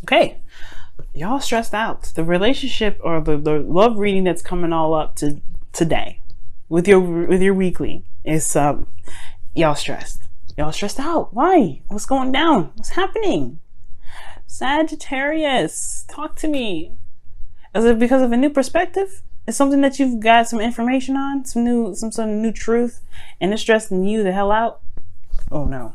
Okay, y'all stressed out. The relationship or the love reading that's coming all up to today with your weekly is y'all stressed. Y'all stressed out. Why? What's going down? What's happening? Sagittarius, talk to me. Is it because of a new perspective? It's something that you've got some information on, some sort of new truth, and it's stressing you the hell out? Oh no.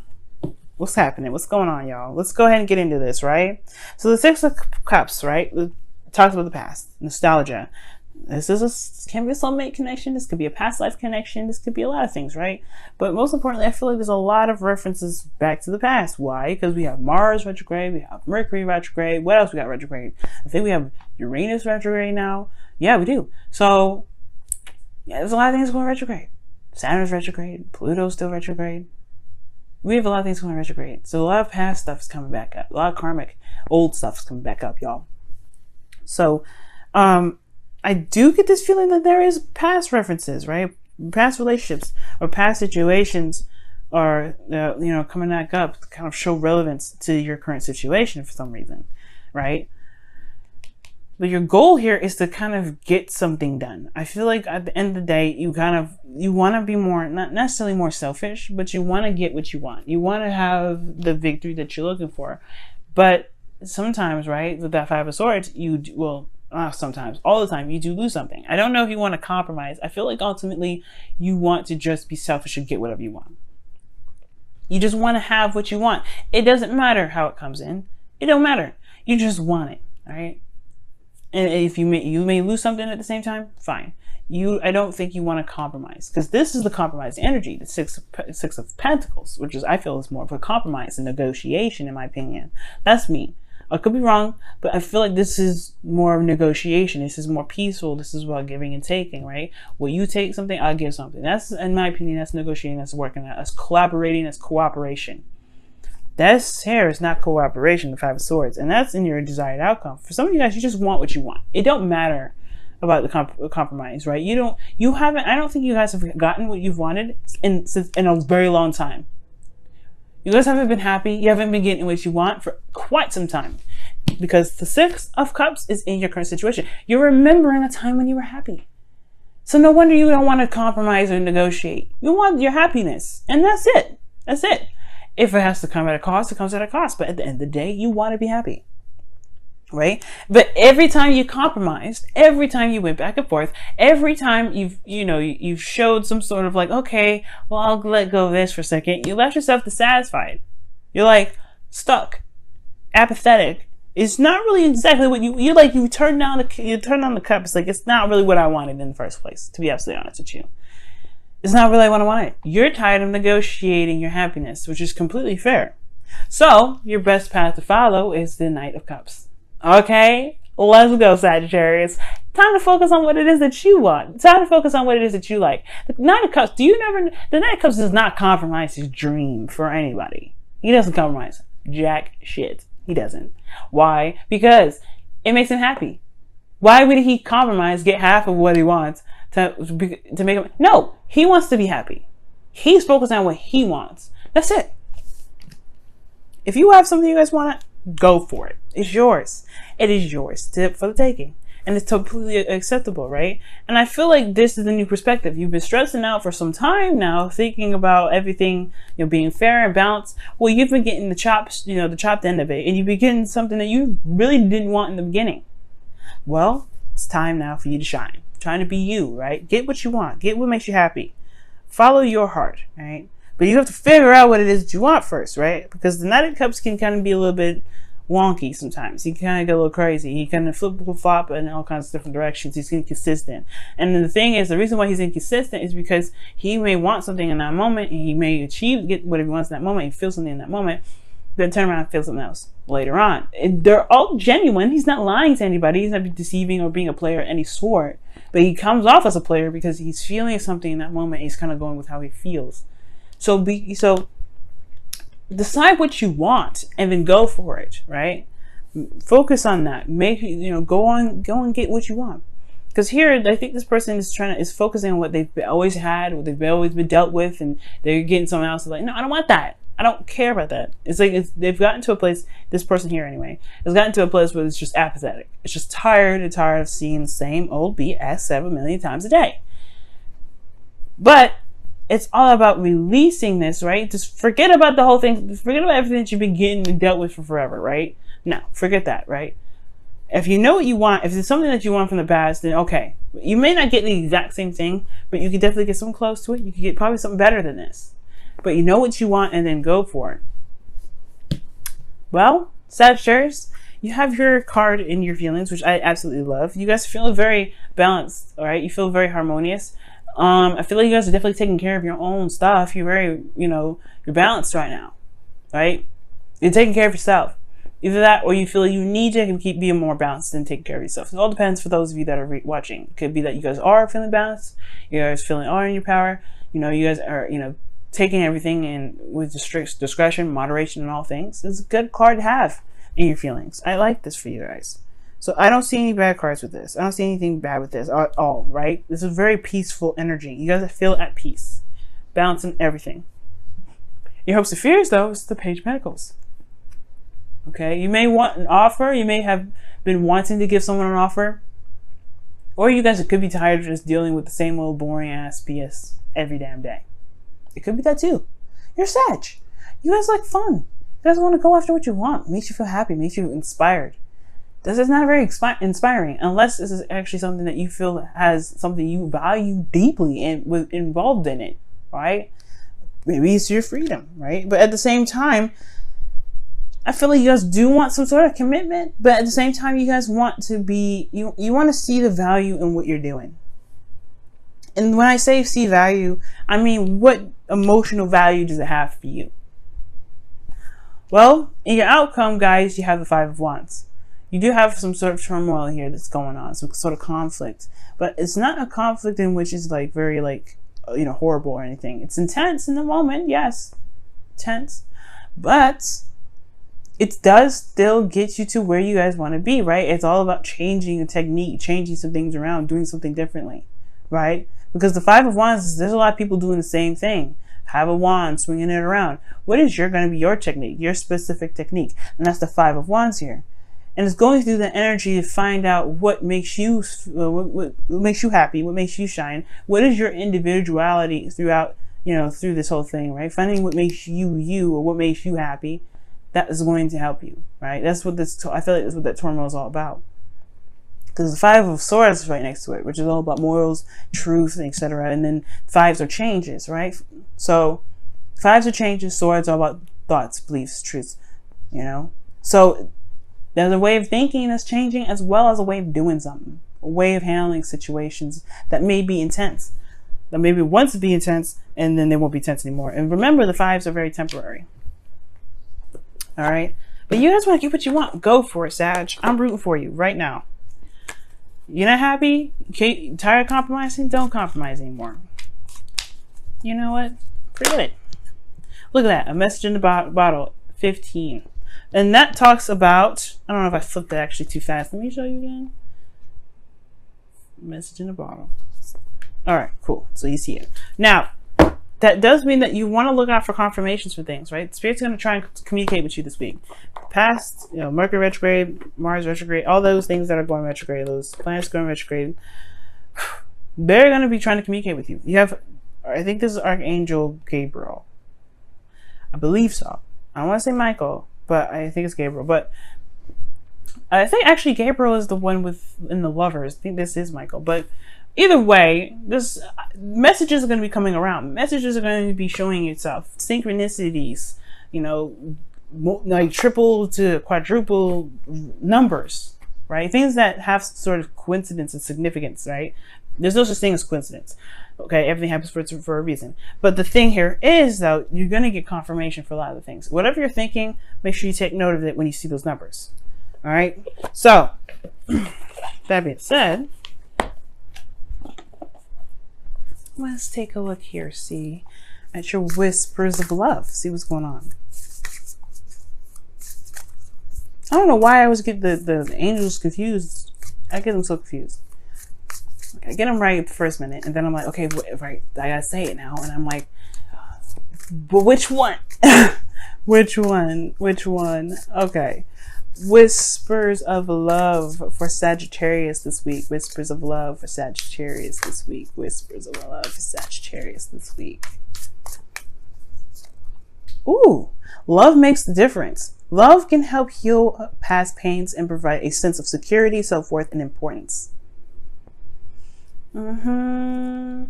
What's happening? What's going on, y'all? Let's go ahead and get into this, right? So the Six of Cups, right? It talks about the past, nostalgia. This can be a soulmate connection. This could be a past life connection. This could be a lot of things, right? But most importantly, I feel like there's a lot of references back to the past. Why? Because we have Mars retrograde, we have Mercury retrograde. What else we got retrograde? I think we have Uranus retrograde now. Yeah, we do. So yeah, there's a lot of things going retrograde. Saturn's retrograde. Pluto's still retrograde. We have a lot of things going retrograde. So a lot of past stuff is coming back up. A lot of karmic old stuff is coming back up, y'all. So I do get this feeling that there is past references, right? Past relationships or past situations are, coming back up to kind of show relevance to your current situation for some reason, right? But your goal here is to kind of get something done. I feel like at the end of the day, you want to be more, not necessarily more selfish, but you want to get what you want. You want to have the victory that you're looking for. But sometimes, right, with that Five of Swords, sometimes, all the time, you do lose something. I don't know if you want to compromise. I feel like ultimately you want to just be selfish and get whatever you want. You just want to have what you want. It doesn't matter how it comes in. It don't matter. You just want it, all right? And if you may lose something at the same time, fine. I don't think you want to compromise, because this is the compromise energy, the Six of Pentacles, which I feel is more of a compromise and negotiation, in my opinion. That's me. I could be wrong, but I feel like this is more of negotiation. This is more peaceful. This is about giving and taking, right? Well, you take something, I'll give something. That's, in my opinion, that's negotiating, that's working, that's collaborating, that's cooperation. That's here is not cooperation, the Five of Swords, and that's in your desired outcome. For some of you guys, you just want what you want. It don't matter about the compromise, right? I don't think you guys have gotten what you've wanted in a very long time. You guys haven't been happy. You haven't been getting what you want for quite some time, because the Six of Cups is in your current situation. You're remembering a time when you were happy. So no wonder you don't want to compromise or negotiate. You want your happiness, and that's it. That's it. If it has to come at a cost, it comes at a cost. But at the end of the day, you want to be happy, right? But every time you compromised, every time you went back and forth, every time you've showed some sort of like, okay, well, I'll let go of this for a second. You left yourself dissatisfied. You're like stuck, apathetic. It's not really exactly what you turn down the cup. It's like, it's not really what I wanted in the first place, to be absolutely honest with you. It's not really what I wanted. You're tired of negotiating your happiness, which is completely fair. So your best path to follow is the Knight of Cups. Okay, let's go, Sagittarius. Time to focus on what it is that you want. Time to focus on what it is that you like. The Knight of Cups, the Knight of Cups does not compromise his dream for anybody. He doesn't compromise jack shit. He doesn't. Why? Because it makes him happy. Why would he compromise, get half of what he wants to make him? No, he wants to be happy. He's focused on what he wants. That's it. If you have something you guys want, go for it. It's yours. It is yours for the taking. And it's completely acceptable, right? And I feel like this is the new perspective. You've been stressing out for some time now, thinking about everything, being fair and balanced. Well, you've been getting the chopped end of it, and you've been getting something that you really didn't want in the beginning. Well, it's time now for you to shine. Trying to be you, right? Get what you want. Get what makes you happy. Follow your heart, right? But you have to figure out what it is that you want first, right? Because the Knight of Cups can kind of be a little bit wonky sometimes. He kind of get a little crazy. He kind of flip-flop in all kinds of different directions. He's inconsistent. And the thing is, the reason why he's inconsistent is because he may want something in that moment, and he may get whatever he wants in that moment. He feels something in that moment, then turn around and feel something else later on. And they're all genuine. He's not lying to anybody. He's not deceiving or being a player of any sort. But he comes off as a player because he's feeling something in that moment. He's kind of going with how he feels. So decide what you want and then go for it, right? Focus on that. Go on and get what you want. Because here, I think this person is focusing on what they've always had, what they've always been dealt with, and they're getting someone else like, no, I don't want that. I don't care about that. It's like they've gotten to a place, this person here anyway, has gotten to a place where it's just apathetic. It's just tired and tired of seeing the same old BS 7 million times a day. But it's all about releasing this, right? Just forget about the whole thing. Forget about everything that you've been getting and dealt with for forever, right? No, forget that, right? If you know what you want, if it's something that you want from the past, then okay. You may not get the exact same thing, but you could definitely get something close to it. You could get probably something better than this. But you know what you want and then go for it. Well, Sagittarius, you have your card in your feelings, which I absolutely love. You guys feel very balanced, all right? You feel very harmonious. I feel like you guys are definitely taking care of your own stuff. You're very, you're balanced right now, right? You're taking care of yourself. Either that or you feel like you need to keep being more balanced and taking care of yourself. It all depends for those of you that are watching. It could be that you guys are feeling balanced. You guys are in your power. You guys are, taking everything in with strict discretion, moderation, and all things. It's a good card to have in your feelings. I like this for you guys. So I don't see any bad cards with this. I don't see anything bad with this at all, right? This is very peaceful energy. You guys feel at peace, balancing everything. Your hopes and fears, though, is the Page of Pentacles. Okay, you may want an offer. You may have been wanting to give someone an offer. Or you guys could be tired of just dealing with the same old boring ass BS every damn day. It could be that too. You're Sag. You guys like fun. You guys want to go after what you want. It makes you feel happy. Makes you inspired. This is not very inspiring unless this is actually something that you feel has something you value deeply and involved in it, right? Maybe it's your freedom, right? But at the same time, I feel like you guys do want some sort of commitment, but at the same time, you guys want to be, you want to see the value in what you're doing. And when I say see value, I mean, what emotional value does it have for you? Well, in your outcome, guys, you have the Five of Wands. You do have some sort of turmoil here that's going on, some sort of conflict. But it's not a conflict in which is like very like, horrible or anything. It's intense in the moment, yes. Tense. But it does still get you to where you guys want to be, right? It's all about changing a technique, changing some things around, doing something differently, right? Because the Five of Wands, there's a lot of people doing the same thing. Have a wand, swinging it around. What is going to be your technique, your specific technique? And that's the Five of Wands here. And it's going through the energy to find out what makes you, what makes you happy, what makes you shine. What is your individuality throughout, through this whole thing, right? Finding what makes you you or what makes you happy. That is going to help you, right? That's what I feel like that's what that turmoil is all about. Because the Five of Swords is right next to it, which is all about morals, truth, etc. And then fives are changes, right? So fives are changes, swords are about thoughts, beliefs, truths, So there's a way of thinking that's changing as well as a way of doing something, a way of handling situations that may be intense, that maybe once be intense and then they won't be tense anymore. And remember, the fives are very temporary. All right. But you guys want to get what you want. Go for it, Sag. I'm rooting for you right now. You're not happy? Okay, tired of compromising? Don't compromise anymore. You know what? Forget it. Look at that. A message in the bottle. 15. And that talks about, I don't know if I flipped it actually too fast. Let me show you again. Message in the bottle. All right, cool. So you see it. Now, that does mean that you want to look out for confirmations for things, right? Spirit's going to try and communicate with you this week. Past, Mercury retrograde, Mars retrograde, all those things that are going retrograde, those planets going retrograde, they're going to be trying to communicate with you. You have, I think this is Archangel Gabriel. I believe so. I don't want to say Michael, but I think it's Gabriel. But I think actually Gabriel is the one in the Lovers. I think this is Michael, but either way, this messages are going to be coming around. Messages are going to be showing itself. Synchronicities, like triple to quadruple numbers, right? Things that have sort of coincidence and significance, right? There's no such thing as coincidence. Okay, everything happens for a reason. But the thing here is, though, you're going to get confirmation for a lot of the things. Whatever you're thinking, make sure you take note of it when you see those numbers. All right? So, that being said, let's take a look here, see at your whispers of love, see what's going on. I don't know why I always get the angels confused. I get them so confused. I get them right the first minute, and then I'm like, okay, right, I gotta say it now, and I'm like, but which one? Which one? Which one? Okay. Whispers of love for Sagittarius this week. Whispers of love for Sagittarius this week. Whispers of love for Sagittarius this week. Ooh, love makes the difference. Love can help heal past pains and provide a sense of security, self-worth, and importance. Amen.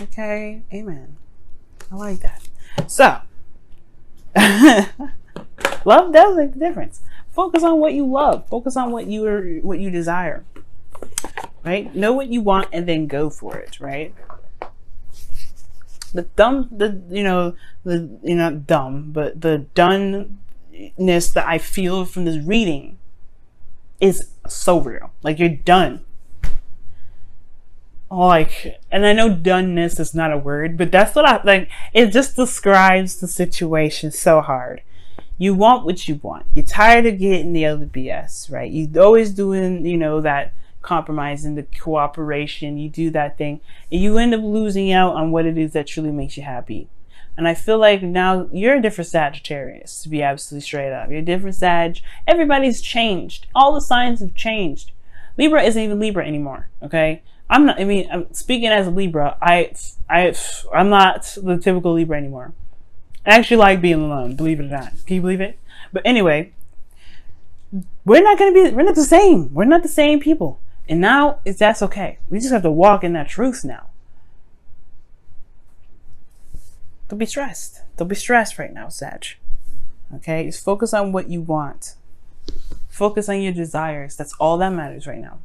Okay, amen. I like that. So, love does make the difference. Focus on what you love. Focus on what you desire. Right? Know what you want and then go for it. Right? The not dumb, but the doneness that I feel from this reading is so real. Like, you're done. Like, and I know doneness is not a word, but that's what I like. It just describes the situation so hard. You want what you want. You're tired of getting the other BS, right? You're always doing, that compromising, the cooperation. You do that thing, and you end up losing out on what it is that truly makes you happy. And I feel like now you're a different Sagittarius, to be absolutely straight up. You're a different Sag. Everybody's changed. All the signs have changed. Libra isn't even Libra anymore, okay? I'm speaking as a Libra. I'm not the typical Libra anymore. I actually like being alone, believe it or not. Can you believe it? But anyway, we're not the same. We're not the same people. And now that's okay. We just have to walk in that truth now. Don't be stressed. Don't be stressed right now, Sag. Okay? Just focus on what you want. Focus on your desires. That's all that matters right now.